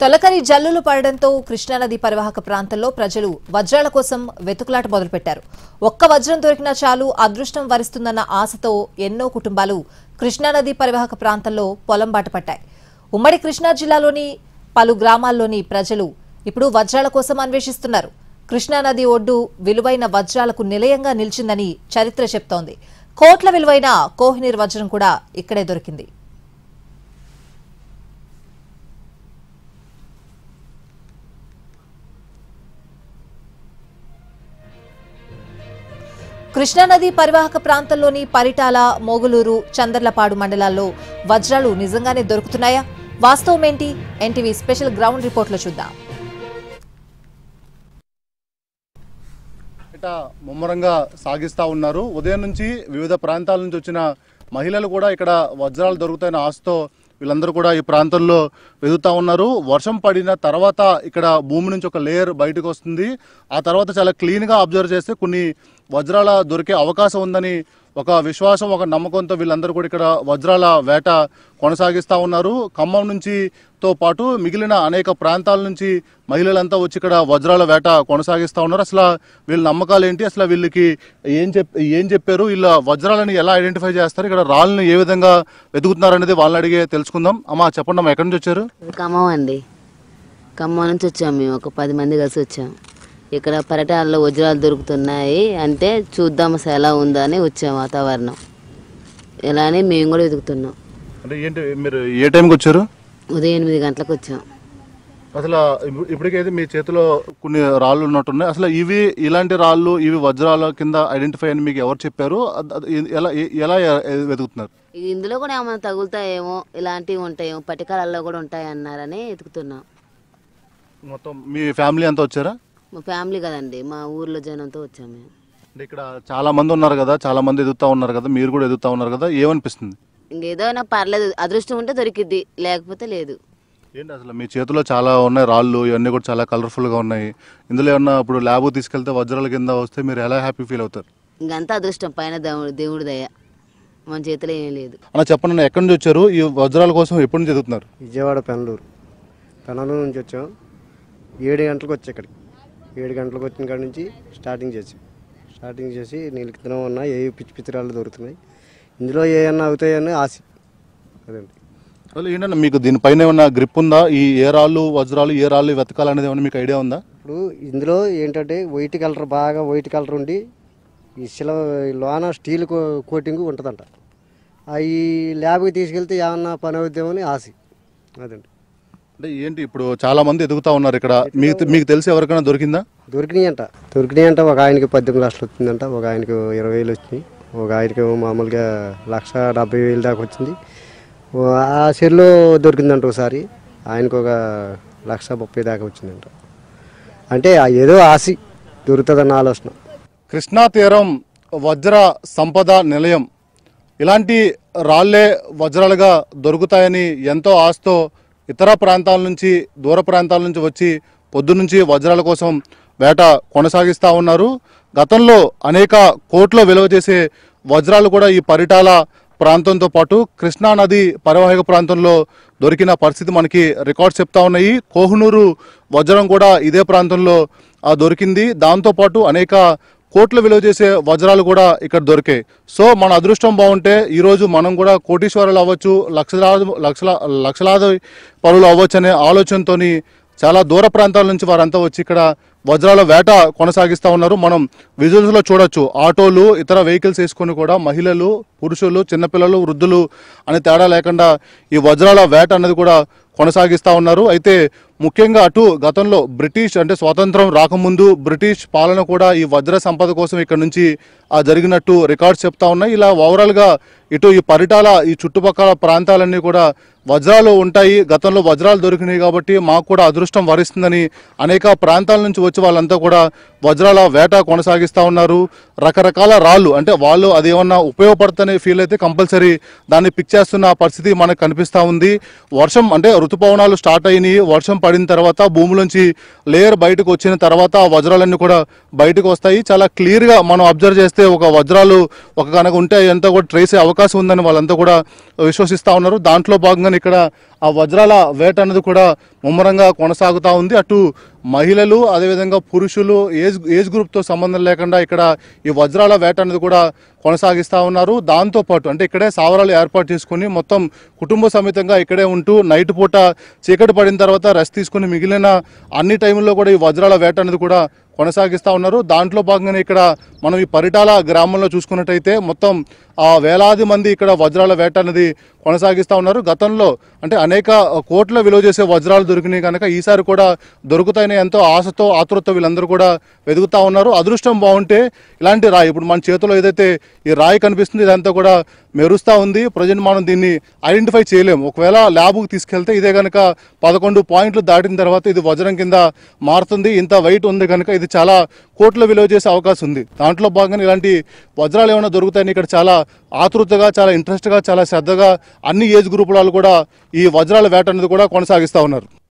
తొలకరి జల్లులు పడడంతో కృష్ణానది పరివాహక ప్రాంతంలో ప్రజలు వజ్రాల కోసం వెతుకులాట మొదలుపెట్టారు. ఒక్క వజ్రం దొరికినా చాలు అదృష్టం వరిస్తుందన్న ఆశతో ఎన్నో కుటుంబాలు కృష్ణానది పరివాహక ప్రాంతంలో పొలం బాట పట్టాయి. ఉమ్మడి కృష్ణా జిల్లాలోని పలు గ్రామాల్లోని ప్రజలు ఇప్పుడు వజ్రాల కోసం అన్వేషిస్తున్నారు. కృష్ణానది ఒడ్డు విలువైన వజ్రాలకు నిలయంగా నిలిచిందని చరిత్ర చెప్తోంది. కోట్ల విలువైన కోహినూర్ వజ్రం కూడా ఇక్కడే దొరికింది. కృష్ణానది పరివాహక ప్రాంతంలోని పరిటాల, మోగులూరు, చందర్లపాడు మండలాల్లో వజ్రాలు నిజంగానే దొరుకుతున్నాయా? వాస్తవమేంటి? ఎన్టీవీ స్పెషల్ గ్రౌండ్ రిపోర్ట్లో చూద్దాం. ముమ్మరంగా సాగిస్తా ఉన్నారు. ఉదయం నుంచి వివిధ ప్రాంతాల నుంచి వచ్చిన మహిళలు కూడా ఇక్కడ వజ్రాలు దొరుకుతాయన్న ఆశతో వీళ్ళందరూ కూడా ఈ ప్రాంతంలో వెతుకుతా ఉన్నారు. వర్షం పడిన తర్వాత ఇక్కడ భూమి నుంచి ఒక లేయర్ బయటకు వస్తుంది. ఆ తర్వాత చాలా క్లీన్గా అబ్జర్వ్ చేస్తే కొన్ని వజ్రాల దొరికే అవకాశం ఉందని ఒక విశ్వాసం, ఒక నమ్మకంతో వీళ్ళందరూ కూడా ఇక్కడ వజ్రాల వేట కొనసాగిస్తూ ఉన్నారు. ఖమ్మం నుంచి తో పాటు మిగిలిన అనేక ప్రాంతాల నుంచి మహిళలంతా వచ్చి ఇక్కడ వజ్రాల వేట కొనసాగిస్తూ ఉన్నారు. అసలు వీళ్ళ నమ్మకాలు ఏంటి, అసలు వీళ్ళకి ఏం చెప్పారు, వీళ్ళ వజ్రాలను ఎలా ఐడెంటిఫై చేస్తారు, ఇక్కడ రాళ్ళని ఏ విధంగా వెతుకుతున్నారు అనేది వాళ్ళని అడిగే తెలుసుకుందాం. అమ్మా చెప్పండి అమ్మా, ఎక్కడి నుంచి వచ్చారు? ఖమ్మం అండి. ఖమ్మం నుంచి వచ్చాము. మేము ఒక 10 మంది కలిసి వచ్చాము. ఇక్కడ పర్యటనలో వజ్రాలు దొరుకుతున్నాయి అంటే చూద్దాం అసలు ఎలా ఉందా అని వచ్చాము. వాతావరణం ఎలా అని మేము కూడా వెతుకుతున్నాం. అంటే ఏంటి, మీరు ఏ టైంకి వచ్చారు? ఉదయం 8 గంటలకు వచ్చాం. అసలు ఇప్పటికైతే మీ చేతిలో కొన్ని రాళ్ళు ఉన్నట్టున్నాయి. అసలు ఇలాంటి రాళ్ళు, ఇవి వజ్రాల కింద ఐడెంటిఫై అని మీకు ఎవరు చెప్పారు? ఎలా వెతుకుతున్నారు? ఇందులో కూడా ఏమైనా తగులుతాయేమో, ఇలాంటివి ఉంటాయేమో, పటికాలలో కూడా ఉంటాయి అన్నారని వెతుకుతున్నాం. మొత్తం మీ ఫ్యామిలీ అంతా వచ్చారా? మా ఫ్యామిలీ కదండి, మా ఊర్లో జనంతో వచ్చాము మేము. అంటే ఇక్కడ చాలా మంది ఉన్నారు కదా, చాలా మంది ఎదుగుతా ఉన్నారు కదా, మీరు కూడా ఎదుగుతా ఉన్నారు కదా, ఏమనిపిస్తుంది? ఇంకేదో పర్లేదు, అదృష్టం ఉంటే దొరికిద్ది, లేకపోతే లేదు. ఏంటి అసలు మీ చేతిలో చాలా ఉన్నాయి రాళ్ళు, ఇవన్నీ కూడా చాలా కలర్ఫుల్గా ఉన్నాయి. ఇందులో ఏమన్నా ఇప్పుడు ల్యాబ్ తీసుకెళ్తే వజ్రాల కింద వస్తే మీరు ఎలా హ్యాపీ ఫీల్ అవుతారు? ఇంకంతా అదృష్టం, పైన దేవుడి దయ, మన చేతిలో ఏం లేదు. అలా చెప్పండి, ఎక్కడి నుంచి వచ్చారు? ఈ వజ్రాల కోసం ఎప్పటి నుంచి ఎదుగుతున్నారు? విజయవాడ పెనలూరు నుంచి వచ్చాం. 7 గంటలకు వచ్చి ఇక్కడికి 7 గంటలకు వచ్చిన కాడ నుంచి స్టార్టింగ్ చేసి నీళ్ళకితనం ఉన్నాయి, ఏ పిచ్చి రాళ్ళు దొరుకుతున్నాయి. ఇందులో ఏమన్నా అవుతాయని ఆశ. అదండి. అసలు ఏంటన్నా మీకు దీనిపైన ఏమన్నా గ్రిప్ ఉందా? ఈ ఏ రాళ్ళు వజ్రాలు, ఏ రాళ్ళు వెతకాలనేది ఏమన్నా మీకు ఐడియా ఉందా? ఇప్పుడు ఇందులో ఏంటంటే వైట్ కలర్ ఉండి ఈ లోన స్టీల్ కోటింగ్ ఉంటుందంట. అవి ల్యాబ్కి తీసుకెళ్తే ఏమన్నా పని అవుద్దామని ఆశ. అదండి. అంటే ఏంటి ఇప్పుడు చాలా మంది ఎదుగుతా ఉన్నారు ఇక్కడ, మీకు తెలిసి ఎవరికైనా దొరికిందా? దొరికినాయి అంట. ఒక ఆయనకి 18 లక్షలు వచ్చిందంట, ఒక ఆయనకి 20,000 వచ్చినాయి, ఒక ఆయనకి మామూలుగా 1,70,000 దాకా వచ్చింది. ఆ చెరులో దొరికిందంట ఒకసారి, ఆయనకు ఒక 1,30,000 దాకా వచ్చిందంట. అంటే ఏదో ఆశ దొరుకుతుందన్న ఆలోచన. కృష్ణా తీరం వజ్ర సంపద నిలయం, ఇలాంటి రాళ్లే వజ్రాలుగా దొరుకుతాయని ఎంతో ఆశతో ఇతర ప్రాంతాల నుంచి, దూర ప్రాంతాల నుంచి వచ్చి పొద్దున్నుంచి వజ్రాల కోసం వేట కొనసాగిస్తూ ఉన్నారు. గతంలో అనేక కోట్ల విలువ చేసే వజ్రాలు కూడా ఈ పరిటాల ప్రాంతంతో పాటు కృష్ణానది పరివాహక ప్రాంతంలో దొరికిన పరిస్థితి మనకి రికార్డ్స్ చెప్తా ఉన్నాయి. కోహినూరు వజ్రం కూడా ఇదే ప్రాంతంలో దొరికింది. దాంతోపాటు అనేక కోట్ల విలువ చేసే వజ్రాలు కూడా ఇక్కడ దొరికాయి. సో మన అదృష్టం బాగుంటే ఈరోజు మనం కూడా కోటీశ్వరులు అవ్వచ్చు, లక్షలాది పరులు అవ్వచ్చు అనే ఆలోచనతోని చాలా దూర ప్రాంతాల నుంచి వారంతా వచ్చి ఇక్కడ వజ్రాల వేట కొనసాగిస్తూ ఉన్నారు. మనం విజువల్స్లో చూడొచ్చు, ఆటోలు, ఇతర వెహికల్స్ వేసుకొని కూడా మహిళలు, పురుషులు, చిన్నపిల్లలు, వృద్ధులు అనే తేడా లేకుండా ఈ వజ్రాల వేట అనేది కూడా కొనసాగిస్తూ ఉన్నారు. అయితే ముఖ్యంగా అటు గతంలో బ్రిటిష్, అంటే స్వాతంత్రం రాకముందు బ్రిటిష్ పాలన కూడా ఈ వజ్ర సంపద కోసం ఇక్కడ నుంచి జరిగినట్టు రికార్డ్స్ చెప్తా ఉన్నాయి. ఇలా ఓవరాల్గా ఇటు ఈ పరిటాల, ఈ చుట్టుపక్కల ప్రాంతాలన్నీ కూడా వజ్రాలు ఉంటాయి, గతంలో వజ్రాలు దొరికినాయి కాబట్టి మాకు కూడా అదృష్టం వరిస్తుందని అనేక ప్రాంతాల నుంచి వచ్చి వాళ్ళంతా కూడా వజ్రాల వేట కొనసాగిస్తూ ఉన్నారు. రకరకాల రాళ్ళు, అంటే వాళ్ళు అదేమన్నా ఉపయోగపడుతున్న ఉందనే ఫీల్ అయితే కంపల్సరీ దాన్ని పిక్ చేస్తున్న పరిస్థితి మనకు కనిపిస్తూ ఉంది. వర్షం అంటే ఋతుపవనాలు స్టార్ట్ అయినాయి, వర్షం పడిన తర్వాత భూమిలోంచి లేయర్ బయటకు వచ్చిన తర్వాత ఆ వజ్రాలన్నీ కూడా బయటకు వస్తాయి. చాలా క్లియర్గా మనం అబ్జర్వ్ చేస్తే ఒక వజ్రాలు ఒక కనుక ఉంటే అంతా కూడా ట్రేస్ అయ్యే అవకాశం ఉందని వాళ్ళంతా కూడా విశ్వసిస్తూ ఉన్నారు. దాంట్లో భాగంగానే ఇక్కడ ఆ వజ్రాల వేట అనేది కూడా ముమ్మరంగా కొనసాగుతూ ఉంది. అటు మహిళలు అదేవిధంగా పురుషులు ఏజ్ గ్రూప్తో సంబంధం లేకుండా ఇక్కడ ఈ వజ్రాల వేట అనేది కూడా కొనసాగిస్తూ ఉన్నారు. దాంతోపాటు అంటే ఇక్కడే సావరాలు ఏర్పాటు చేసుకుని మొత్తం కుటుంబ సమేతంగా ఇక్కడే ఉంటూ నైట్ పూట చీకటి పడిన తర్వాత రెస్ట్ తీసుకుని మిగిలిన అన్ని టైంలో కూడా ఈ వజ్రాల వేట అనేది కూడా కొనసాగిస్తూ ఉన్నారు. దాంట్లో భాగంగానే ఇక్కడ మనం ఈ పరిటాల గ్రామంలో చూసుకున్నట్టయితే మొత్తం వేలాది మంది ఇక్కడ వజ్రాల వేట అనేది కొనసాగిస్తూ ఉన్నారు. గతంలో అంటే అనేక కోట్ల విలువ చేసే వజ్రాలు దొరికినాయి కనుక ఈసారి కూడా దొరుకుతాయని ఎంతో ఆశతో ఆతృత వీళ్ళందరూ కూడా వెతుకుతూ ఉన్నారు. అదృష్టం బాగుంటే ఇలాంటి రాయి ఇప్పుడు మన చేతిలో ఏదైతే ఈ రాయి కనిపిస్తుంది ఇదంతా కూడా మెరుస్తూ ఉంది. ప్రజెంట్ మనం దీన్ని ఐడెంటిఫై చేయలేము. ఒకవేళ ల్యాబ్కి తీసుకెళ్తే ఇదే కనుక 11 పాయింట్లు దాటిన తర్వాత ఇది వజ్రం కింద మారుతుంది. ఇంత వెయిట్ ఉంది కనుక ఇది చాలా కోట్ల విలువ చేసే అవకాశం ఉంది. దాంట్లో భాగంగా ఇలాంటి వజ్రాలు ఏమైనా దొరుకుతాయని ఇక్కడ చాలా ఆతృతగా చాలా ఇంట్రెస్ట్గా చాలా శ్రద్ధగా అన్ని ఏజ్ గ్రూపుల వాళ్ళు కూడా ఈ వజ్రాల వేట అనేది కూడా కొనసాగిస్తూ ఉన్నారు.